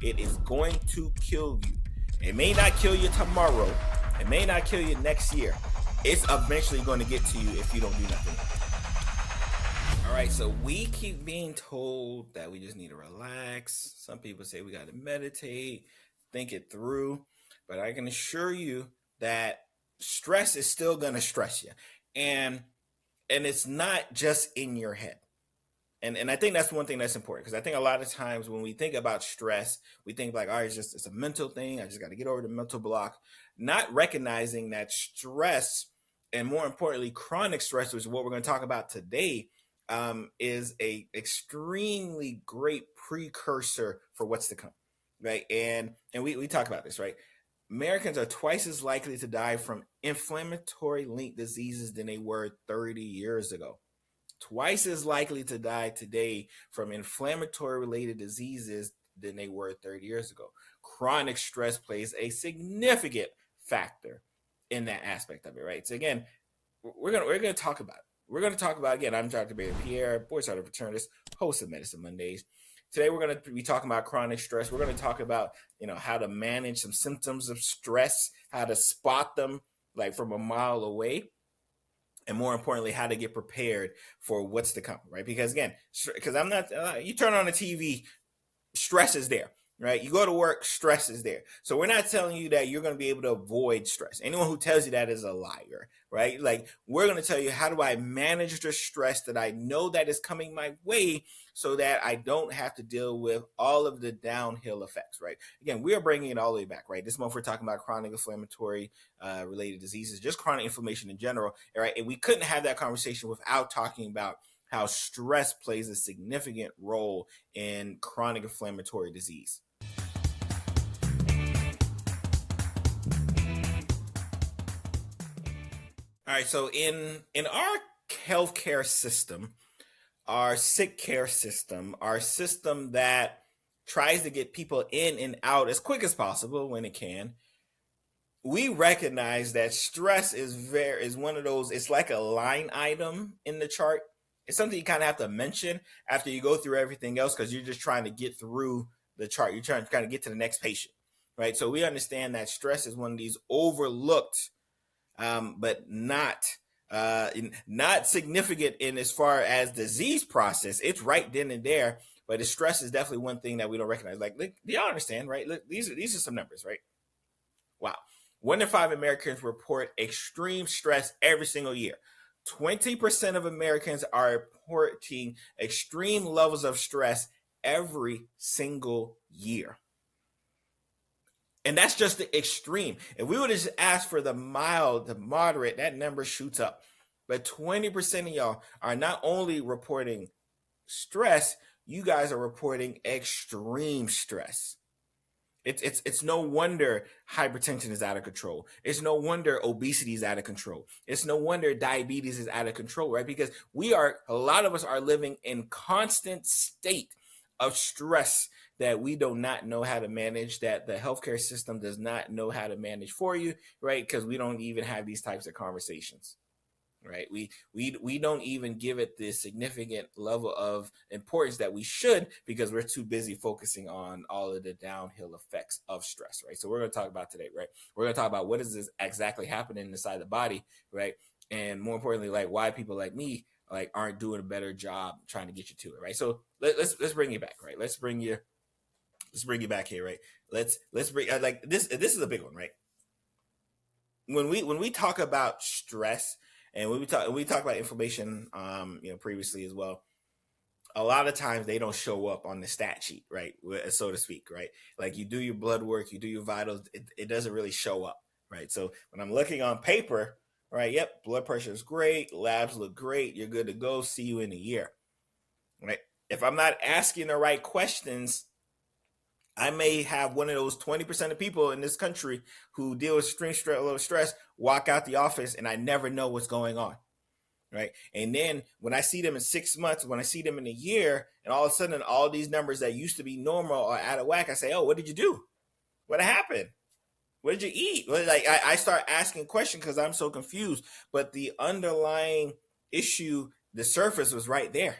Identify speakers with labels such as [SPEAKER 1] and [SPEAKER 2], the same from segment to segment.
[SPEAKER 1] It is going to kill you. It may not kill you tomorrow. It may not kill you next year. It's eventually going to get to you if you don't do nothing. All right, so we keep being told that we just need to relax. Some people say we got to meditate, think it through. But I can assure you that stress is still going to stress you. And it's not just in your head. And I think that's one thing that's important, because I think a lot of times when we think about stress, we think like, all right, it's a mental thing. I just got to get over the mental block, not recognizing that stress, and more importantly, chronic stress, which is what we're going to talk about today, is a extremely great precursor for what's to come, right? And we talk about this, right? Americans are twice as likely to die from inflammatory linked diseases than they were 30 years ago. Twice as likely to die today from inflammatory related diseases than they were 30 years ago. Chronic stress plays a significant factor in that aspect of it, right? So again, we're gonna talk about it. We're gonna talk about, again, I'm Dr. Pierre, board certified internist, host of Medicine Mondays. Today we're going to be talking about chronic stress. We're going to talk about, how to manage some symptoms of stress, how to spot them like from a mile away, and more importantly, how to get prepared for what's to come, right? Because again, because I'm not, you turn on the TV, stress is there, right? You go to work, stress is there. So we're not telling you that you're going to be able to avoid stress. Anyone who tells you that is a liar, right? Like, we're going to tell you, how do I manage the stress that I know that is coming my way so that I don't have to deal with all of the downhill effects, right? Again, we are bringing it all the way back, right? This month we're talking about chronic inflammatory related diseases, just chronic inflammation in general, right? And we couldn't have that conversation without talking about how stress plays a significant role in chronic inflammatory disease. All right, so in our healthcare system, our sick care system, our system that tries to get people in and out as quick as possible when it can, we recognize that stress is one of those, it's like a line item in the chart. It's something you kind of have to mention after you go through everything else, because you're just trying to get through the chart. You're trying to kind of get to the next patient, right? So we understand that stress is one of these overlooked, but not significant in as far as disease process. It's right then and there, but the stress is definitely one thing that we don't recognize. Like, do y'all understand, right? Look, these are some numbers, right? Wow. 1 in 5 Americans report extreme stress every single year. 20% of Americans are reporting extreme levels of stress every single year. And that's just the extreme. If we would have just asked for the mild, the moderate, that number shoots up. But 20% of y'all are not only reporting stress, you guys are reporting extreme stress. It's no wonder hypertension is out of control. It's no wonder obesity is out of control. It's no wonder diabetes is out of control, right? Because a lot of us are living in constant state of stress that we do not know how to manage, that the healthcare system does not know how to manage for you, right? Because we don't even have these types of conversations. Right, we don't even give it the significant level of importance that we should, because we're too busy focusing on all of the downhill effects of stress, right? So we're going to talk about today, right? We're going to talk about what is this exactly happening inside the body, right? And more importantly, like, why people like me like aren't doing a better job trying to get you to it, right? So let's bring you back, right? Let's bring you back here, right? Let's bring like this. This is a big one, right? When we talk about stress, and we talk about inflammation, previously as well, a lot of times they don't show up on the stat sheet, right? So to speak, right? Like, you do your blood work, you do your vitals, it doesn't really show up, right? So when I'm looking on paper, right? Yep, blood pressure is great, labs look great, you're good to go, see you in a year, right? If I'm not asking the right questions, I may have one of those 20% of people in this country who deal with extreme stress walk out the office, and I never know what's going on, right? And then when I see them in 6 months, when I see them in a year, and all of a sudden all these numbers that used to be normal are out of whack, I say, oh, what did you do? What happened? What did you eat? Like, I start asking questions because I'm so confused. But the underlying issue, the surface was right there.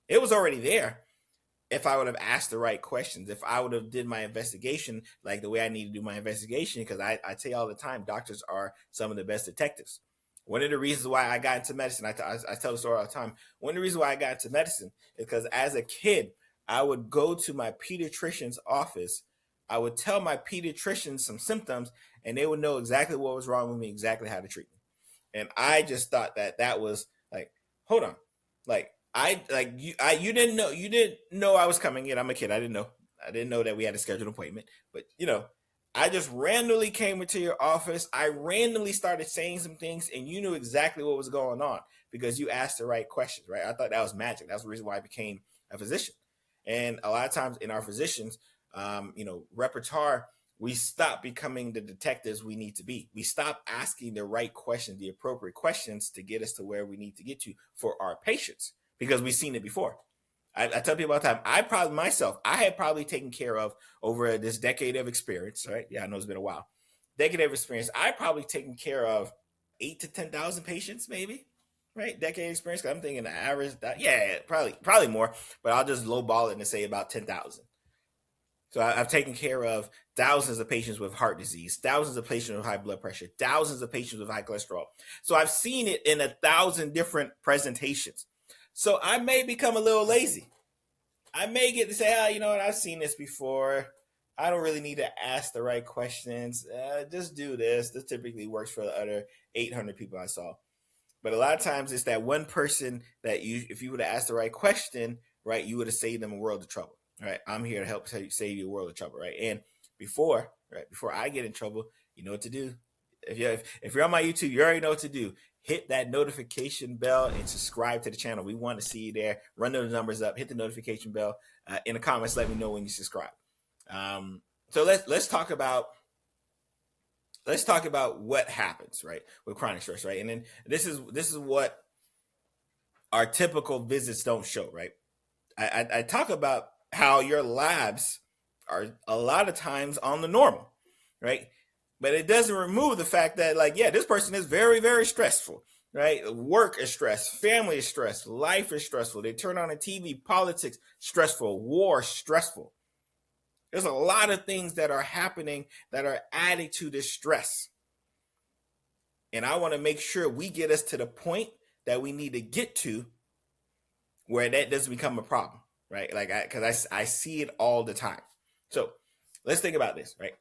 [SPEAKER 1] It was already there. if I would have asked the right questions, if I would have did my investigation like the way I need to do my investigation, because I tell you all the time, doctors are some of the best detectives. One of the reasons why I got into medicine, I tell the story all the time. One of the reasons why I got into medicine is because as a kid, I would go to my pediatrician's office. I would tell my pediatrician some symptoms, and they would know exactly what was wrong with me, exactly how to treat me. And I just thought that was like, hold on, like you didn't know I was coming in. I'm a kid. I didn't know that we had to schedule an appointment. But I just randomly came into your office. I randomly started saying some things, and you knew exactly what was going on because you asked the right questions, right? I thought that was magic. That's the reason why I became a physician. And a lot of times in our physicians, repertoire, we stop becoming the detectives we need to be. We stop asking the right questions, the appropriate questions to get us to where we need to get to for our patients because we've seen it before. I tell people all the time, I had probably taken care of over this decade of experience, right? Yeah, I know it's been a while. Decade of experience, I probably taken care of 8 to 10,000 patients, maybe, right? Decade of experience. I'm thinking the average, probably more, but I'll just lowball it and say about 10,000. So I've taken care of thousands of patients with heart disease, thousands of patients with high blood pressure, thousands of patients with high cholesterol. So I've seen it in 1,000 different presentations. So I may become a little lazy. I may get to say, you know what, I've seen this before. I don't really need to ask the right questions. Just do this. This typically works for the other 800 people I saw. But a lot of times it's that one person that if you would have asked the right question, right, you would have saved them a world of trouble. Right, I'm here to help save you a world of trouble, right? And before I get in trouble, you know what to do. If you're on my YouTube, you already know what to do. Hit that notification bell and subscribe to the channel. We want to see you there. Run those numbers up. Hit the notification bell. In the comments, let me know when you subscribe. So let's talk about what happens, right, with chronic stress, right? And then this is what our typical visits don't show, right? I talk about how your labs are a lot of times on the normal, right? But it doesn't remove the fact that, this person is very, very stressful, right? Work is stressed, family is stressed, life is stressful. They turn on the TV, politics, stressful, war, stressful. There's a lot of things that are happening that are adding to this stress. And I want to make sure we get us to the point that we need to get to where that doesn't become a problem. Right? Because I see it all the time. So let's think about this, right?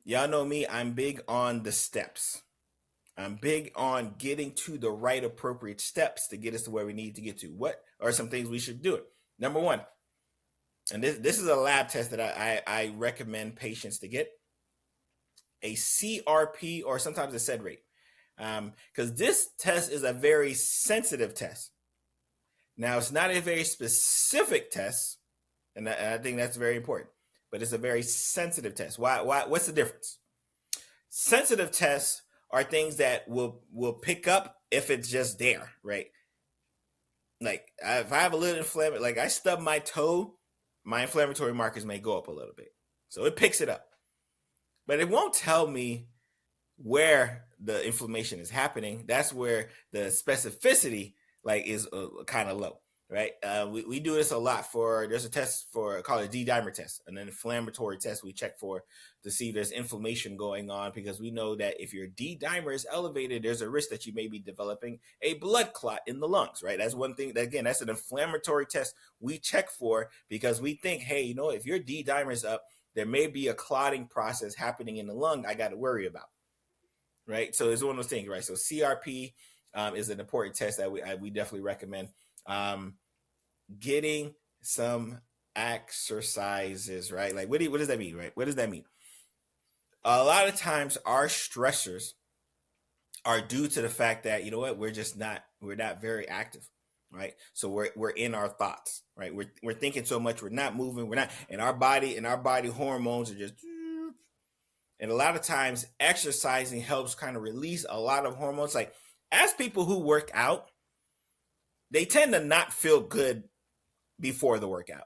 [SPEAKER 1] Y'all know me, I'm big on the steps. I'm big on getting to the right appropriate steps to get us to where we need to get to. What are some things we should do? Number one, and this is a lab test that I recommend patients to get, a CRP or sometimes a SED rate. Because this test is a very sensitive test. Now, it's not a very specific test, and I think that's very important, but it's a very sensitive test. Why? What's the difference? Sensitive tests are things that will pick up if it's just there, right? Like if I have a little inflammation, like I stub my toe, my inflammatory markers may go up a little bit. So it picks it up. But it won't tell me where the inflammation is happening. That's where the specificity is kind of low, right? We do this a lot there's a test called a D-dimer test, an inflammatory test we check for to see if there's inflammation going on, because we know that if your D-dimer is elevated, there's a risk that you may be developing a blood clot in the lungs, right? That's one thing, again, that's an inflammatory test we check for because we think, hey, if your D-dimer is up, there may be a clotting process happening in the lung I got to worry about, right? So it's one of those things, right? So CRP is an important test that we definitely recommend. Getting some exercises, right? Like what does that mean, right? What does that mean? A lot of times our stressors are due to the fact that, we're not very active, right? So we're in our thoughts, right? We're thinking so much, we're not moving, we're not, and our body hormones are just, and a lot of times exercising helps kind of release a lot of hormones. Like as people who work out, they tend to not feel good before the workout.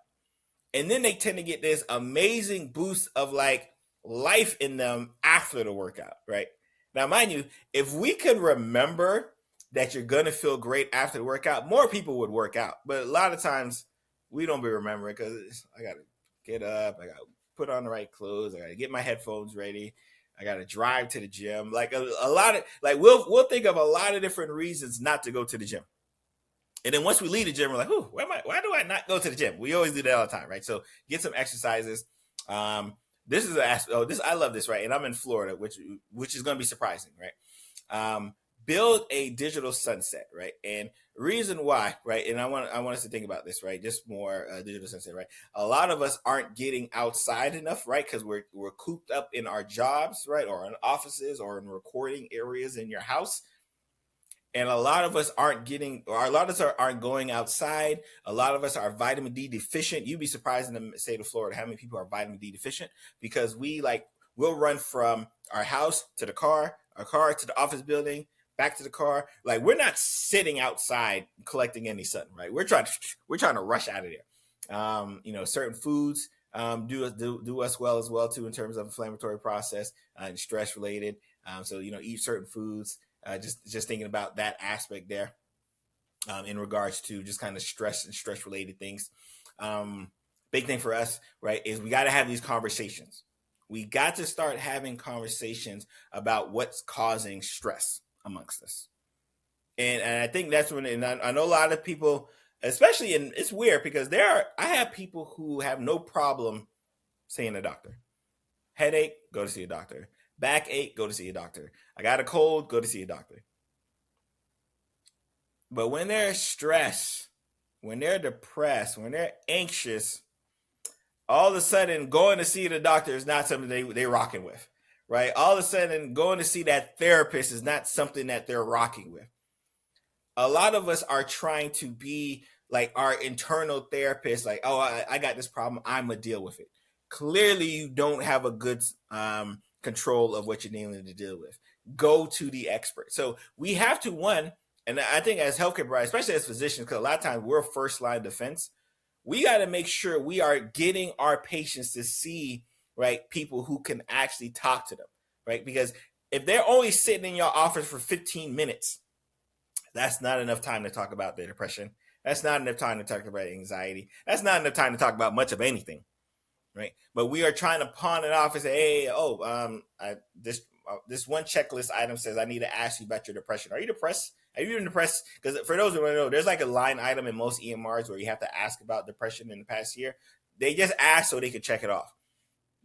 [SPEAKER 1] And then they tend to get this amazing boost of life in them after the workout, right? Now, mind you, if we could remember that you're going to feel great after the workout, more people would work out. But a lot of times we don't be remembering because I gotta get up, I gotta put on the right clothes, I gotta get my headphones ready, I gotta drive to the gym. Like a lot of like we'll think of a lot of different reasons not to go to the gym. And then once we leave the gym, we're like, "Who? Why do I not go to the gym?" We always do that all the time, right? So get some exercises. This is this I love this, right? And I'm in Florida, which is going to be surprising, right? Build a digital sunset, right? And reason why, right? And I want us to think about this, right? Just more digital sunset, right? A lot of us aren't getting outside enough, right? Because we're cooped up in our jobs, right, or in offices, or in recording areas in your house. And a lot of us aren't getting, or a lot of us aren't going outside. A lot of us are vitamin D deficient. You'd be surprised in the state of Florida how many people are vitamin D deficient, because we'll run from our house to the car, our car to the office building, back to the car. Like, we're not sitting outside collecting any sun, right? We're trying to rush out of there. Certain foods do us well as well too, in terms of inflammatory process and stress related. So eat certain foods. Just thinking about that aspect there, in regards to just kind of stress and stress related things. Big thing for us, right, is we got to have these conversations. We got to start having conversations about what's causing stress amongst us. And I think that's when, and I know a lot of people, especially it's weird because I have people who have no problem seeing a doctor. Headache, go to see a doctor. Backache, go to see a doctor. I got a cold, go to see a doctor. But when they're stressed, when they're depressed, when they're anxious, all of a sudden going to see the doctor is not something they're rocking with, right? All of a sudden going to see that therapist is not something that they're rocking with. A lot of us are trying to be like our internal therapist, like, oh, I got this problem, I'm going to deal with it. Clearly, you don't have a good control of what you're dealing to deal with. Go to the expert. So we have to, one, and I think as healthcare providers, especially as physicians, because a lot of times we're first line defense, we got to make sure we are getting our patients to see, right, people who can actually talk to them, right? Because if they're only sitting in your office for 15 minutes, that's not enough time to talk about their depression. That's not enough time to talk about anxiety. That's not enough time to talk about much of anything. Right, but we are trying to pawn it off and say, "Hey, this one checklist item says I need to ask you about your depression. Are you depressed? Have you been depressed?" Because for those who don't know, there's like a line item in most EMRs where you have to ask about depression in the past year. They just ask so they can check it off.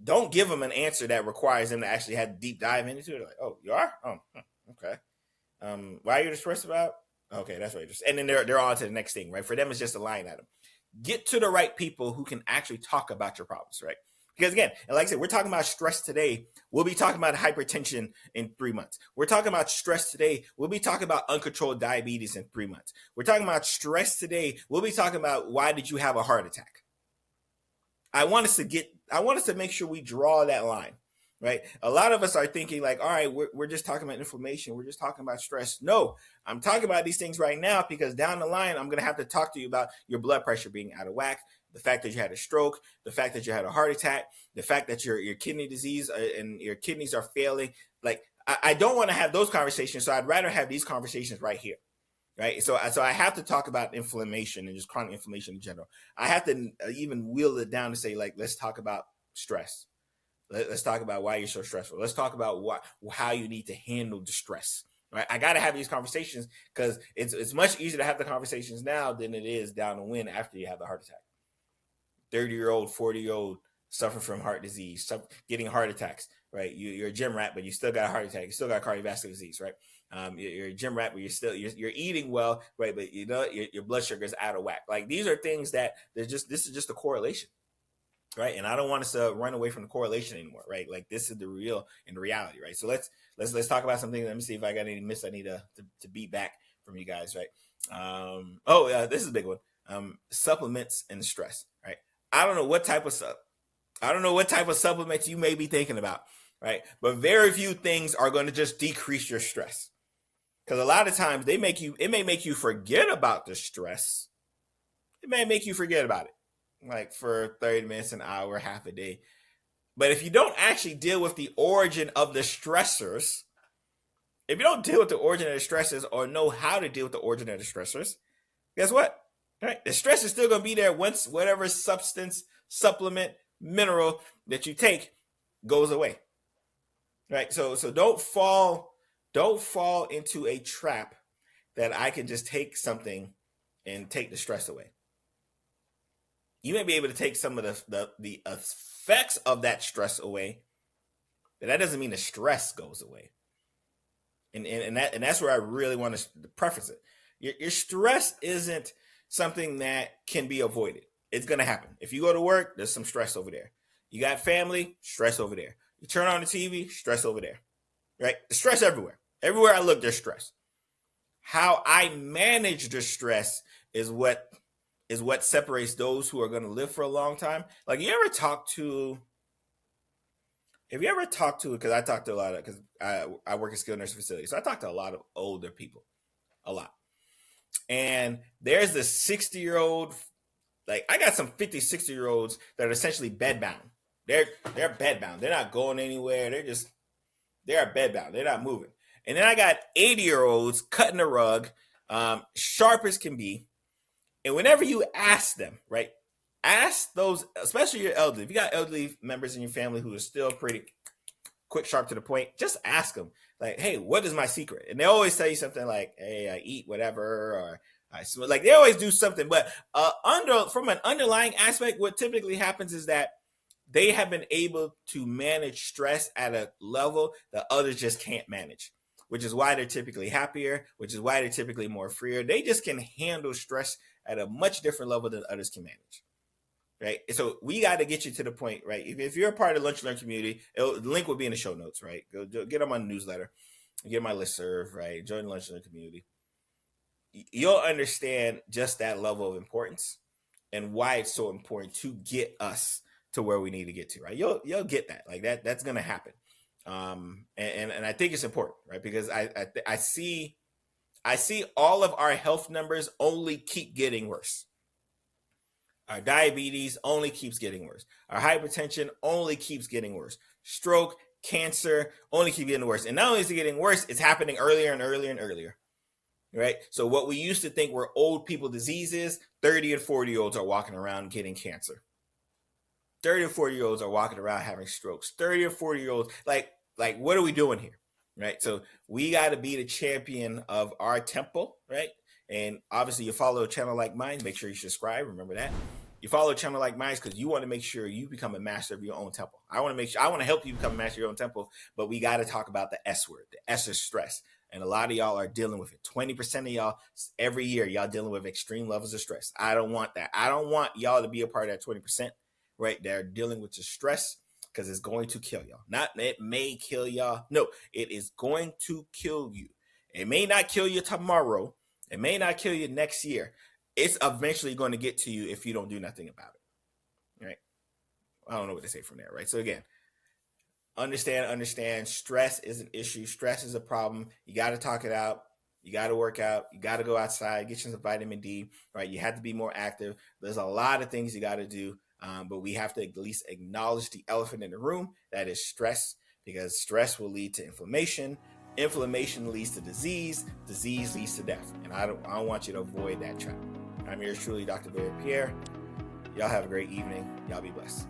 [SPEAKER 1] Don't give them an answer that requires them to actually have a deep dive into it. Like, oh, you are? Oh, okay. Why are you stressed about? Okay, that's right. And then they're on to the next thing, right? For them, it's just a line item. Get to the right people who can actually talk about your problems, right? Because again, and like I said, we're talking about stress today. We'll be talking about hypertension in 3 months. We're talking about stress today. We'll be talking about uncontrolled diabetes in 3 months. We're talking about stress today. We'll be talking about why did you have a heart attack? I want us to make sure we draw that line, right? A lot of us are thinking like, all right, we're just talking about inflammation. We're just talking about stress. No, I'm talking about these things right now because down the line, I'm going to have to talk to you about your blood pressure being out of whack, the fact that you had a stroke, the fact that you had a heart attack, the fact that your kidney disease and your kidneys are failing. Like, I don't want to have those conversations. So I'd rather have these conversations right here. Right. So I have to talk about inflammation and just chronic inflammation in general. I have to even wheel it down to say, like, let's talk about stress. Let's talk about why you're so stressful. Let's talk about how you need to handle the stress. Right. I got to have these conversations because it's much easier to have the conversations now than it is down the wind after you have the heart attack. 30-year-old, 40-year-old suffering from heart disease, getting heart attacks. Right. You're a gym rat, but you still got a heart attack. You still got cardiovascular disease. Right. You're a gym rat, but you're eating well. Right. But your blood sugar is out of whack. Like, these are things that this is just a correlation. Right. And I don't want us to run away from the correlation anymore. Right. Like, this is the real and the reality. Right. So let's talk about something. Let me see if I got any myths I need to beat back from you guys. Right. This is a big one. Supplements and stress. Right. I don't know what type of supplements you may be thinking about. Right. But very few things are going to just decrease your stress. Because a lot of times it may make you forget about the stress. It may make you forget about it. Like for 30 minutes, an hour, half a day. But if you don't actually deal with the origin of the stressors, if you don't deal with the origin of the stressors or know how to deal with the origin of the stressors, guess what? Right? The stress is still going to be there once whatever substance, supplement, mineral that you take goes away. Right? So don't fall into a trap that I can just take something and take the stress away. You may be able to take some of the effects of that stress away, but that doesn't mean the stress goes away. And that's where I really want to preface it. Your stress isn't something that can be avoided. It's going to happen. If you go to work, there's some stress over there. You got family, stress over there. You turn on the TV, stress over there. Right? Stress everywhere. Everywhere I look, there's stress. How I manage the stress is what separates those who are going to live for a long time. Like, have you ever talked to, because I talk to a lot of, because I work in skilled nursing facilities, so I talk to a lot of older people, a lot. And there's this 60-year-old, like, I got some 50, 60-year-olds that are essentially bedbound. They're bedbound. They're not going anywhere. They're bedbound. They're not moving. And then I got 80-year-olds cutting the rug, sharp as can be. And whenever you ask them, right, ask those, especially your elderly, if you got elderly members in your family who are still pretty quick, sharp to the point, just ask them, like, hey, what is my secret? And they always tell you something like, hey, I eat whatever, or I smell. Like, they always do something. But from an underlying aspect, what typically happens is that they have been able to manage stress at a level that others just can't manage, which is why they're typically happier, which is why they're typically more freer. They just can handle stress at a much different level than others can manage. Right? So we got to get you to the point, right? If you're a part of the Lunch and Learn community, the link will be in the show notes, right? Go get them on the newsletter, get my listserv, right? Join the Lunch and Learn community. You'll understand just that level of importance and why it's so important to get us to where we need to get to, right? You'll get that. Like, that's going to happen. And I think it's important, right? Because I see all of our health numbers only keep getting worse. Our diabetes only keeps getting worse. Our hypertension only keeps getting worse. Stroke, cancer only keep getting worse. And not only is it getting worse, it's happening earlier and earlier and earlier. Right? So what we used to think were old people diseases, 30 and 40-year-olds are walking around getting cancer. 30 and 40-year-olds are walking around having strokes. 30 and 40-year-olds, like what are we doing here? Right? So we got to be the champion of our temple, right? And obviously, you follow a channel like mine, make sure you subscribe. Remember that. You follow a channel like mine because you want to make sure you become a master of your own temple. I want to help you become a master of your own temple, but we got to talk about the S word. The S is stress. And a lot of y'all are dealing with it. 20% of y'all, every year, y'all dealing with extreme levels of stress. I don't want that. I don't want y'all to be a part of that 20%, right? They're dealing with the stress because it's going to kill y'all. Not it may kill y'all. No, it is going to kill you. It may not kill you tomorrow. It may not kill you next year. It's eventually going to get to you if you don't do nothing about it, right? I don't know what to say from there, right? So again, understand. Stress is an issue. Stress is a problem. You got to talk it out. You got to work out. You got to go outside, get you some vitamin D, right? You have to be more active. There's a lot of things you got to do, but we have to at least acknowledge the elephant in the room, that is stress, because stress will lead to inflammation. Inflammation leads to disease. Disease leads to death. And I don't want you to avoid that trap. I'm yours truly, Dr. Pierre. Y'all have a great evening. Y'all be blessed.